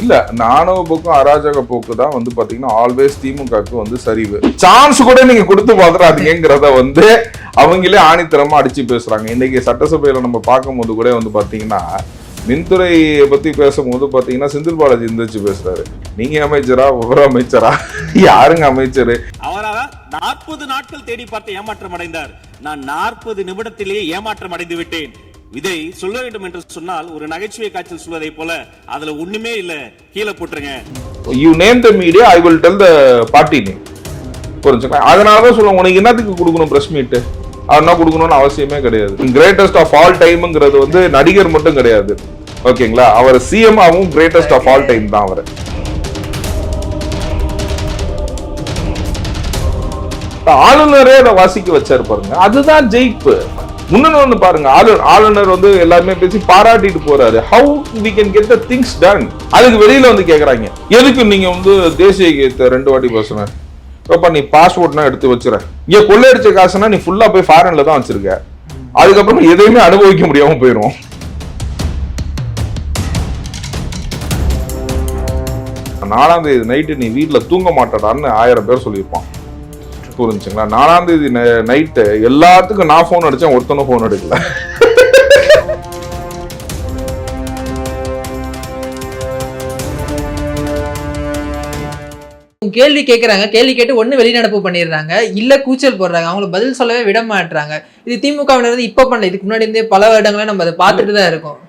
இல்ல நாணவ போக்கும் அராஜக போக்கு தான் வந்து பாத்தீங்கன்னா ஆல்வேஸ் திமுகவுக்கு வந்து சரிவு. சான்ஸ் கூட நீங்க கொடுத்து பாத்துறாதீங்கிறத வந்து அவங்களே ஆணித்தரமா அடிச்சு பேசுறாங்க. இன்னைக்கு சட்டசபையில நம்ம பார்க்கும்போது கூட வந்து பாத்தீங்கன்னா மின்துறையை பத்தி பேசும்போது பாத்தீங்கன்னா செந்தில் பாலாஜி எந்திரிச்சு பேசுறாரு. நீங்க அமைச்சரா ஒரு அமைச்சரா யாருங்க அமைச்சரு? அவராக 40 நாட்கள் தேடி பார்த்து ஏமாற்றம் அடைந்தார். நான் 40 நிமிடத்திலேயே ஏமாற்றம் அடைந்து விட்டேன். இதை சொல்ல வேண்டும் என்று சொன்னால் ஒரு நகைச்சுவை காட்சியில் சொல்வதை போல அதுல ஒண்ணுமே இல்ல, கீழே போட்டுருங்க. You name the media, I will tell the party name. புரிஞ்சுக்கலாம். அதனாலதான் சொல்லுவாங்க உனக்கு என்னத்துக்கு கொடுக்கணும் பிரஸ் மீட், அதெல்லாம் கொடுக்கணும்னு அவசியமே கிடையாது. கிரேட்டஸ்ட் ஆஃப் ஆல் டைம்ங்கிறது வந்து நடிகர் மட்டும் கிடையாது, ஓகேங்களா? அவர் சிஎம் ஆகவும் கிரேட்டஸ்ட் ஆஃப் ஆல் டைம் தான் அவர். ஆளுநரே அதை வாசிக்க வச்சாரு பாருங்க, அதுதான் ஜெயிப்பு. முன்னொன்னு பாருங்க, ஆளுநர் வந்து எல்லாருமே பேசி பாராட்டிட்டு போறாரு. How we can get the things done. அதுக்கு வெளியில வந்து கேக்குறாங்க, எதுக்கு நீங்க வந்து தேசிய கீதத்தை 2 வாட்டி பேசுன? அப்ப நீ பாஸ்போர்ட்னா எடுத்து வச்சுற, இங்க கொள்ளையடிச்ச காசுனா நீ ஃபுல்லா போய் ஃபாரின்ல தான் வச்சிருக்க, அதுக்கப்புறம் எதையுமே அனுபவிக்க முடியாம போயிடும். 4ஆம் தேதி நைட்டு நீ வீட்டுல தூங்க மாட்டடான்னு 1000 பேர் சொல்லியிருப்பான். புரிஞ்சுங்களா? 4ஆம் தேதி நைட்டு எல்லாத்துக்கும் நான் போன் அடிச்சேன், ஒருத்தனும் போன் எடுக்கல. கேள்வி கேட்கறாங்க, கேள்வி கேட்டு ஒண்ணு வெளிநடப்பு பண்ணிடுறாங்க, இல்ல கூச்சல் போடுறாங்க, அவங்களை பதில் சொல்லவே விட மாட்டாங்க. இது திமுகவினர் இப்ப பண்ணல, இதுக்கு முன்னாடி இருந்தே பல வருடங்களா நம்ம அதை பார்த்துட்டு தான் இருக்கோம்.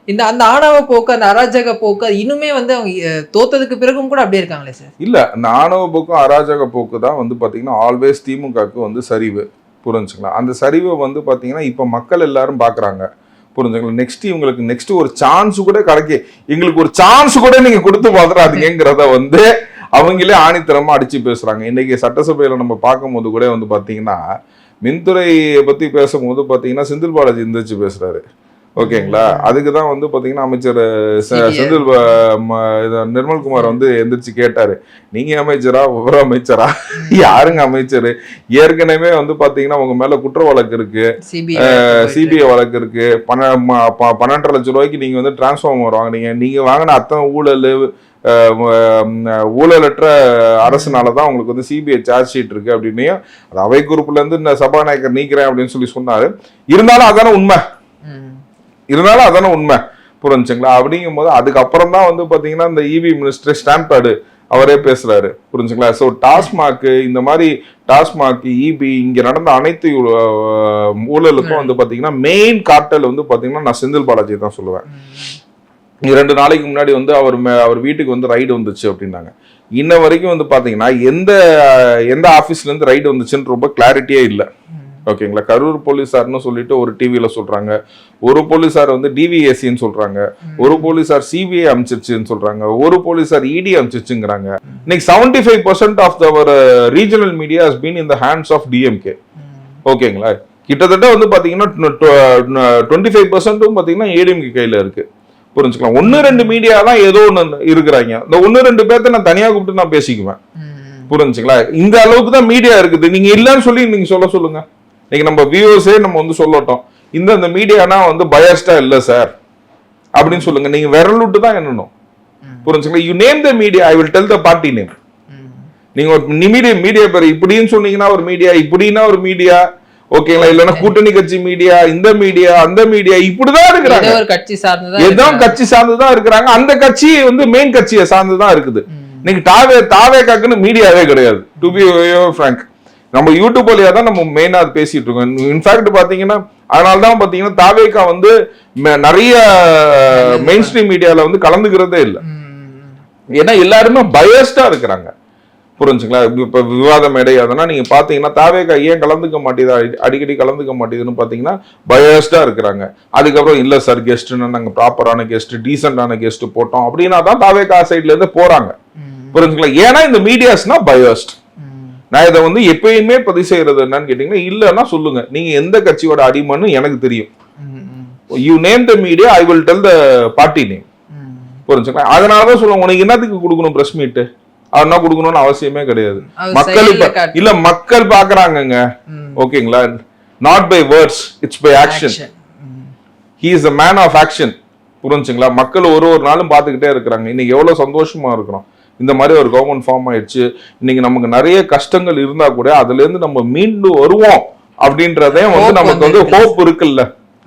அந்த ஆணவ போக்கு, அந்த அராஜக போக்கு இன்னுமே வந்து அவங்க தோத்ததுக்கு பிறகும் கூட அப்படியே இருக்காங்களே சார்? இல்ல, ஆணவ போக்கும் அராஜக போக்கு தான் வந்து பாத்தீங்கன்னா ஆல்வேஸ் திமுகவுக்கு வந்து சரிவு. புரிஞ்சுங்களா? அந்த சரிவை வந்து பாத்தீங்கன்னா இப்ப மக்கள் எல்லாரும் பாக்குறாங்க. புரிஞ்சுங்களா? நெக்ஸ்ட் ஒரு சான்ஸ் கூட கிடைக்க, எங்களுக்கு ஒரு சான்ஸ் கூட நீங்க கொடுத்து பாத்துறாதீங்கிறத வந்து அவங்களே ஆணித்தரமா அடிச்சு பேசுறாங்க. இன்னைக்கு சட்டசபையில நம்ம பார்க்கும்போது கூட வந்து பாத்தீங்கன்னா மின்துறையை பத்தி பேசும்போது பாத்தீங்கன்னா செந்தில் பாலாஜி எந்திரிச்சு பேசுறாரு, ஓகேங்களா? அதுக்குதான் வந்து பாத்தீங்கன்னா அமைச்சர் செந்தில் நிர்மல்குமார் வந்து எந்திரிச்சு கேட்டாரு, நீங்க அமைச்சரா ஒரு அமைச்சரா யாருங்க அமைச்சரு? ஏற்கனவே வந்து பாத்தீங்கன்னா உங்க மேல குற்ற வழக்கு இருக்கு, சிபிஐ வழக்கு இருக்கு, 12.5 லட்சம் ரூபாய்க்கு நீங்க வந்து டிரான்ஸ்ஃபார்மர் வாங்கினீங்க, நீங்க வாங்கின அத்தனை ஊழலற்ற அரசுனாலதான் உங்களுக்கு வந்து சிபிஐ சார்ஜ் ஷீட் இருக்கு அப்படின்னு அது அவை குறிப்புல இருந்து இந்த சபாநாயகர் நீக்கிறேன் அப்படின்னு சொல்லி சொன்னாரு. இருந்தாலும் அதான உண்மை, புரிஞ்சுங்களா? அப்படிங்கும் போது அதுக்கப்புறம் தான் வந்து பாத்தீங்கன்னா இந்த இவி மினிஸ்டர் ஸ்டாம்பேடு அவரே பேசுறாரு, புரிஞ்சுங்களா? ஸோ டாஸ்மாக், இந்த மாதிரி டாஸ்மாக், இபி, இங்க நடந்த அனைத்து ஊழலுக்கும் வந்து பாத்தீங்கன்னா மெயின் கார்டல் வந்து பாத்தீங்கன்னா நான் செந்தில் பாலாஜி தான் சொல்லுவேன். 2 நாளைக்கு முன்னாடி வந்து அவர் வீட்டுக்கு வந்து ரைடு வந்துச்சு அப்படின்னாங்க. இன்ன வரைக்கும் வந்து பாத்தீங்கன்னா எந்த ஆபீஸ்ல இருந்து ரைடு வந்துச்சுன்னு ரொம்ப கிளாரிட்டியே இல்லை, ஓகேங்களா? கரூர் போலீஸார்னு சொல்லிட்டு ஒரு டிவியில சொல்றாங்க, ஒரு போலீஸார் வந்து டிவிஎஸ்சின்னு சொல்றாங்க, ஒரு போலீஸார் சிபிஐ அமைச்சிருச்சுன்னு சொல்றாங்க, ஒரு போலீஸார் இடி அமைச்சிருச்சுங்கிறாங்க. இன்னைக்கு 75% of our regional media has been in the hands of DMK, ஓகேங்களா? கிட்டத்தட்ட வந்து பாத்தீங்கன்னா 25% பாத்தீங்கன்னா ஏடிஎம்கே கையில இருக்கு, புரிஞ்சுக்கலாம். 1-2 மீடியா தான் ஏதோ ஒண்ணு இருக்கிறாங்க. இந்த 1-2 பேர்த்த நான் தனியா கூப்பிட்டு நான் பேசிக்குவேன், புரிஞ்சுங்களா? இந்த அளவுக்கு தான் மீடியா இருக்குது. நீங்க இல்லன்னு சொல்லி நீங்க சொல்லுங்க. இன்னைக்கு நம்ம வியூவர்ஸே நம்ம வந்து சொல்லட்டும், இந்த மீடியானா வந்து பயஸ்டா இல்ல சார் அப்படின்னு சொல்லுங்க. நீங்க விரல் விட்டு தான் என்னணும், புரிஞ்சுங்களா? You name the media, I will tell the party name. நீங்க ஒரு மீடியா பேர் இப்படின்னு சொன்னீங்கன்னா ஒரு மீடியா, இப்படின்னா ஒரு மீடியா, ஓகேங்களா? இல்லன்னா கூட்டணி கட்சி மீடியா, இந்த மீடியா, அந்த மீடியா, இப்படிதான் இருக்கிறாங்க. ஏதோ கட்சி சார்ந்துதான் இருக்கிறாங்க. அந்த கட்சி வந்து மெயின் கட்சியை சார்ந்துதான் இருக்குது. இன்னைக்கு தாவேக்காக்குன்னு மீடியாவே கிடையாது, டு பி ஃப்ராங்க். நம்ம யூடியூப் வழியா தான் நம்ம மெயினா பேசிட்டு இருக்கோம். இன்ஃபேக்ட் பாத்தீங்கன்னா அதனாலதான் பாத்தீங்கன்னா தாவேக்கா வந்து நிறைய மெயின் ஸ்ட்ரீம் மீடியால வந்து கலந்துக்கிறதே இல்லை. ஏன்னா எல்லாருமே பயஸ்டா இருக்கிறாங்க, புரிஞ்சுங்களா? இப்ப விவாத மேடை அதெல்லாம் நீங்க பாத்தீங்கன்னா தாவேக்கா ஏன் கலந்துக்க மாட்டேது, அடிக்கடி கலந்துக்க மாட்டேதுன்னு பாத்தீங்கன்னா பயஸ்டா இருக்கிறாங்க. அதுக்கப்புறம் இல்ல சார் கெஸ்ட்னா நாங்க ப்ராப்பரான கெஸ்ட், டீசென்டான கெஸ்ட் போட்டோம் அப்படின்னா தான் தாவேக்கா சைட்ல இருந்து போறாங்க, புரிஞ்சுங்களா? ஏன்னா இந்த மீடியாஸ்னா பயஸ்ட். நான் இதை வந்து எப்பயுமே பதிவு செய்யறது என்னன்னு கேட்டீங்கன்னா, இல்லன்னா சொல்லுங்க, நீங்க எந்த கட்சியோட அடிமன்னு எனக்கு தெரியும். You name the media, I will tell the party name, புரிஞ்சுங்களா? அதனாலதான் சொல்லுவாங்க உனக்கு என்னத்துக்கு கொடுக்கணும் பிரஸ் மீட், அதெல்லாம் கொடுக்கணும்னு அவசியமே கிடையாது. மக்கள் பாக்குறாங்க, ஓகேங்களா? Not by words, it's by action. He is a man of action, புரிஞ்சுங்களா? மக்கள் ஒரு நாளும் பார்த்துக்கிட்டே இருக்கிறாங்க. இன்னைக்கு எவ்வளவு சந்தோஷமா இருக்கிறோம். இந்த மாதிரி ஒரு கவர்மெண்ட் ஃபார்ம் ஆயிடுச்சு. இன்னைக்கு நமக்கு நிறைய கஷ்டங்கள் இருந்தா கூட அதுல இருந்து நம்ம மீண்டு வருவோம் அப்படின்றதே வந்து நமக்கு வந்து ஹோப் இருக்குல்ல.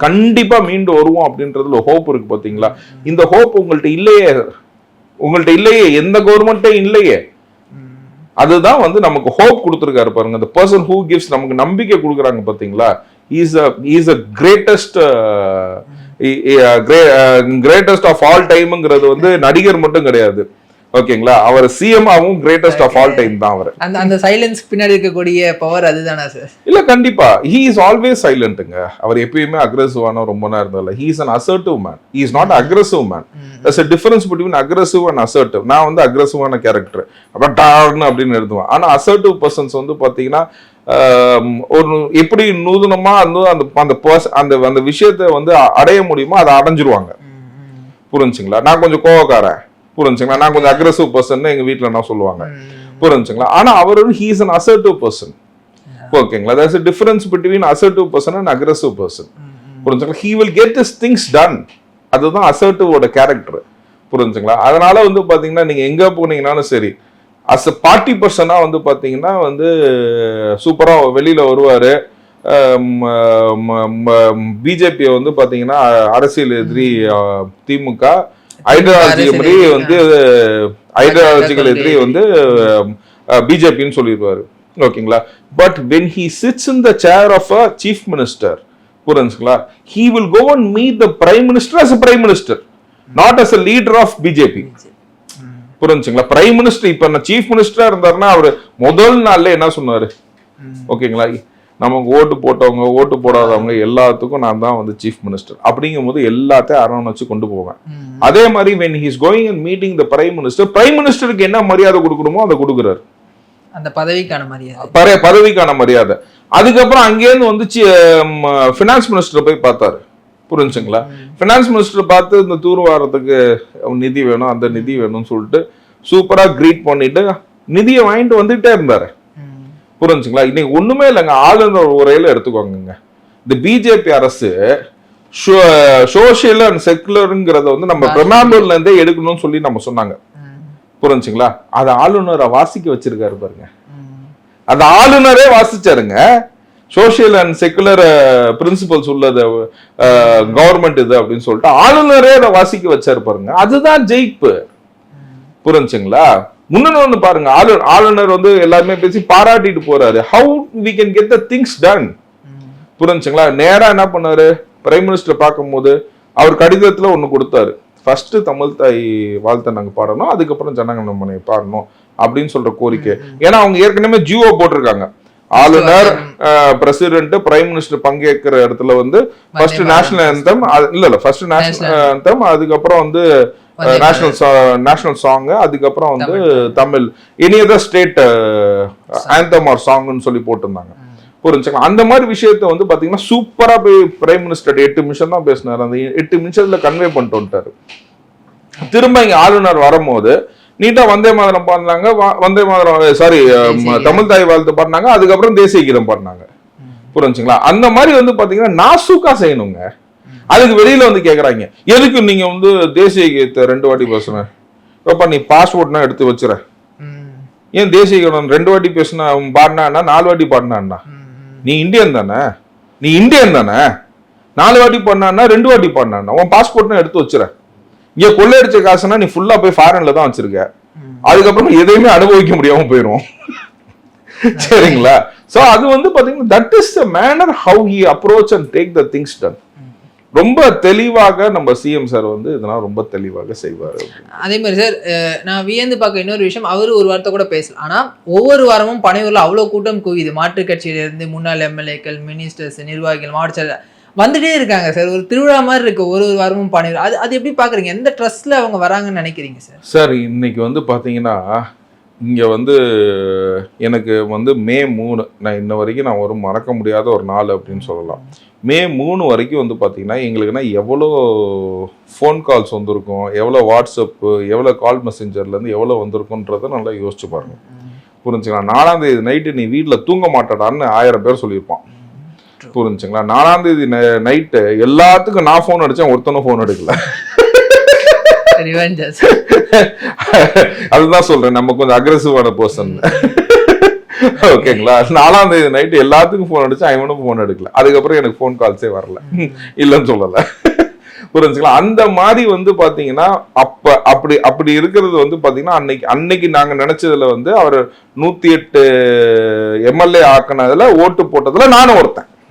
கண்டிப்பா மீண்டு வருவோம் அப்படின்றதுல ஹோப் இருக்கு பாத்தீங்களா? இந்த ஹோப் உங்கள்ட்ட இல்லையே, எந்த கவர்மெண்ட்டும் இல்லையே. அதுதான் வந்து நமக்கு ஹோப் கொடுத்துருக்காரு பாருங்க. the person who gives நமக்கு நம்பிக்கை கொடுக்குறாங்க பாத்தீங்களா? is a greatest of all timeங்கிறது வந்து நடிகர் மட்டும் கிடையாது, ஓகேங்களா? அவர் சிஎம் ஆவும் கிரேட்டஸ்ட் ஆஃப் ஆல் டைம் தான் அவர். அந்த சைலன்ஸ்க்கு பின்னாடி இருக்கக்கூடிய பவர் அதுதானா சார்? இல்ல, கண்டிப்பா he is always silentங்க. அவர் எப்பயுமே அக்ரெசிவான ரொம்ப நேரம் இருந்தால. he is an assertive man, he is not aggressive man. there's a difference between aggressive and assertive. நான் வந்து அக்ரெசிவான கேரக்டர் அப்படின்னு எழுதுவேன். ஆனா அசர்ட்டிவ் பர்சன்ஸ் வந்து பாத்தீங்கன்னா ஒரு எப்படி நூதனமா அந்த விஷயத்தை வந்து அடைய முடியுமோ அதை அடைஞ்சிருவாங்க. புரிஞ்சுங்களா? நான் கொஞ்சம் கோவக்காரன், புரிஞ்சுங்களா, நான் கொஞ்சம் அக்ரெசிவ் பர்சன் எங்க வீட்டுல என்ன சொல்லுவாங்க, புரிஞ்சுங்களா? ஆனா அவர் he is an assertive person, ஓகேங்களா? there's a difference between assertive person and aggressive person, புரிஞ்சுங்களா? he will get his things done. அதுதான் assertive ஓட கேரக்டர், புரிஞ்சுங்களா? அதனால வந்து பாத்தீங்கன்னா நீங்க எங்க போனீங்கன்னாலும் சரி, அஸ் a பார்ட்டி பர்சனா வந்து பாத்தீங்கன்னா வந்து சூப்பரா வெளியில வருவாரு. பிஜேபி வந்து பாத்தீங்கன்னா அரசியல் எதிரி, திமுக ஐடியாலஜிக்கல் எதிரி வந்து பிஜேபின்னு சொல்லிடுவாரு, ஓகேங்களா? But when he sits in the chair of a chief minister, புரிஞ்சுங்களா, he will go and meet the prime minister as a prime minister, not as a leader of BJP. புரிஞ்சுங்களா? பிரைம் மினிஸ்டர் இப்ப chief மினிஸ்டரா இருந்தாருன்னா அவரு முதல் நாள்ல என்ன சொன்னாரு, ஓகேங்களா, நமக்கு ஓட்டு போட்டவங்க ஓட்டு போடாதவங்க எல்லாத்துக்கும் நான் தான் வந்து சீஃப் மினிஸ்டர் அப்படிங்கும் போது எல்லாத்தையும் அரவணைச்சு கொண்டு போவேன். அதே மாதிரி when he is going and meeting the prime minister, prime மினிஸ்டருக்கு என்ன மரியாதை கொடுக்கணுமோ அதை கொடுக்குறாரு, அந்த பதவிக்கான மரியாதை. அதுக்கப்புறம் அங்கேருந்து வந்து பினான்ஸ் மினிஸ்டர் போய் பார்த்தாரு, புரிஞ்சுங்களா? பினான்ஸ் மினிஸ்டர் பார்த்து இந்த தூர்வாரத்துக்கு நிதி வேணும், அந்த நிதி வேணும்னு சொல்லிட்டு சூப்பரா கிரீட் பண்ணிட்டு நிதியை வாங்கிட்டு வந்துட்டே இருந்தாரு, புரிஞ்சுங்களா? இன்னைக்கு ஒண்ணுமே இல்லைங்க. ஆளுநர் உரையில எடுத்துக்கோங்க, இந்த பிஜேபி அரசு சோசியல் அண்ட் செக்குலருங்கிறத வந்து நம்ம பிரமாண்டூர்ல இருந்தே எடுக்கணும்னு சொல்லி நம்ம சொன்னாங்க, புரிஞ்சுங்களா? அது ஆளுநரை வாசிக்க வச்சிருக்காரு பாருங்க. அந்த ஆளுநரே வாசிச்சாருங்க. சோசியல் அண்ட் செக்குலர் பிரின்சிபல்ஸ் உள்ளது கவர்மெண்ட் இது அப்படின்னு சொல்லிட்டு ஆளுநரே அதை வாசிக்க வச்சாரு பாருங்க. அதுதான் ஜெயிப்பு, புரிஞ்சுங்களா? முன்னொன்னு பாருங்க, ஆளுநர் வந்து எல்லாருமே பேசி பாராட்டிட்டு போறாரு. How we can get the things done, புரிஞ்சுங்களா? நேரா என்ன பண்ணாரு, பிரைம் மினிஸ்டர் பார்க்கும்போது அவர் கடிதத்துல ஒண்ணு கொடுத்தாரு, ஃபர்ஸ்ட் தமிழ் தாய் வாழ்த்தை நாங்க பாடணும், அதுக்கப்புறம் ஜனகணமனை பாடணும் அப்படின்னு சொல்ற கோரிக்கை. ஏன்னா அவங்க ஏற்கனவே ஜியோ போட்டிருக்காங்க, ஆளுநர், பிரசிடென்ட், பிரைம் மினிஸ்டர் பங்கேற்கிற இடத்துல வந்து first national anthem, first national anthem, அதுக்கப்புறம் வந்து நேஷனல் சாங், அதுக்கப்புறம் வந்து Tamil any other state anthem or சாங்னு சொல்லி போட்டிருந்தாங்க, புரிஞ்சுக்கலாம்? அந்த மாதிரி விஷயத்த வந்து பாத்தீங்கன்னா சூப்பரா போய் பிரைம் மினிஸ்டர் 8 நிமிஷம் தான் பேசினாரு. அந்த 8 நிமிஷத்துல கன்வே பண்ணிட்டு வந்துட்டாரு. திரும்ப இங்க ஆளுநர் வரும்போது நீட்டா வந்தே மாதரம் பாடினாங்க, தமிழ் தாய் வாழ்த்து பாடினாங்க, அதுக்கப்புறம் தேசிய கீதம் பாடினாங்க, புரிஞ்சுங்களா? அந்த மாதிரி வந்து பாத்தீங்கன்னா நாசூக்கா செய்யணுங்க. அதுக்கு வெளியில வந்து கேக்குறாங்க, எதுக்கு நீங்க வந்து தேசிய கீதத்தை 2 வாட்டி பேசுறேன், நீ பாஸ்போர்ட்னா எடுத்து வச்சுற, ஏன் தேசிய கீதம் 2 வாட்டி பேசினா பாடினா 4 வாட்டி பாடினா, நீ இந்தியன் தானே, 4 வாட்டி பாடினா 2 வாட்டி பாடினா, உன் பாஸ்போர்ட்னா எடுத்து வச்சுற. இங்க கொள்ளையடிச்ச காசுனா நீ ஃபுல்லா போய் ஃபாரின்ல தான் வச்சிருக்க, அதுக்கப்புறம் எதையுமே அனுபவிக்க முடியாம போயிடும், சரிங்களா? சோ அது வந்து பாத்தீங்கன்னா that is the manner how he approach and take the things done. ரொம்ப தெளிவாக நம்ம சிஎம் சார் வந்து இதெல்லாம் ரொம்ப தெளிவாக செய்வார். அதே மாதிரி சார் நான் வியந்து பார்க்க இன்னொரு விஷயம், அவரு ஒரு வார்த்தை கூட பேசல, ஆனா ஒவ்வொரு வாரமும் பனையூர்ல அவ்வளவு கூட்டம் குவியுது. மாற்றுக் கட்சியில இருந்து முன்னாள் எம்எல்ஏக்கள், மினிஸ்டர்ஸ், நிர்வாகிகள், மாவட்ட வந்துட்டே இருக்காங்க சார். ஒரு திருவிழா மாதிரி இருக்கு ஒரு வாரமும் பனையூர். அது எப்படி பாக்குறீங்க? எந்த ட்ரஸ்ட்ல அவங்க வராங்கன்னு நினைக்கிறீங்க சார்? சார் இன்னைக்கு வந்து பாத்தீங்கன்னா இங்க வந்து எனக்கு வந்து மே 3 நான் இன்ன வரைக்கும் நான் ஒரு மறக்க முடியாத ஒரு நாள் அப்படின்னு சொல்லலாம். மே 3 வரைக்கும் வந்து பார்த்தீங்கன்னா எங்களுக்குன்னா எவ்வளோ ஃபோன் கால்ஸ் வந்திருக்கும், எவ்வளோ வாட்ஸ்அப்பு, எவ்வளோ கால் மெசேஞ்சர்லேருந்து எவ்வளோ வந்திருக்குன்றதை நல்லா யோசிச்சு பாருங்க, புரிஞ்சுக்கலாம்? 4ஆம் தேதி நைட்டு நீ வீட்டில் தூங்க மாட்டடான்னு 1000 பேர் சொல்லியிருப்பான், புரிஞ்சுங்களா? 4ஆம் தேதி நைட்டு எல்லாத்துக்கும் நான் ஃபோன் அடித்தேன், ஒருத்தனும் ஃபோன் எடுக்கல, அதுதான் சொல்றேன், நம்ம கொஞ்சம் அக்ரெசிவான பர்சன். ஓகேங்களா? 4ஆம் தேதி நைட் எல்லாத்துக்கும் போன் அடிச்சு, அவனும் போன் எடுக்கல. அதுக்கப்புறம் எனக்கு போன் கால்ஸே வரல, இல்லைன்னு சொல்லல. புரிஞ்சுங்களா? அந்த மாதிரி வந்து பாத்தீங்கன்னா அப்படி இருக்கிறது வந்து பாத்தீங்கன்னா அன்னைக்கு நாங்க நினைச்சதுல வந்து அவர் 108 எம்எல்ஏ ஆக்குனதுல ஓட்டு போட்டதுல நானும் ஒருத்தன்.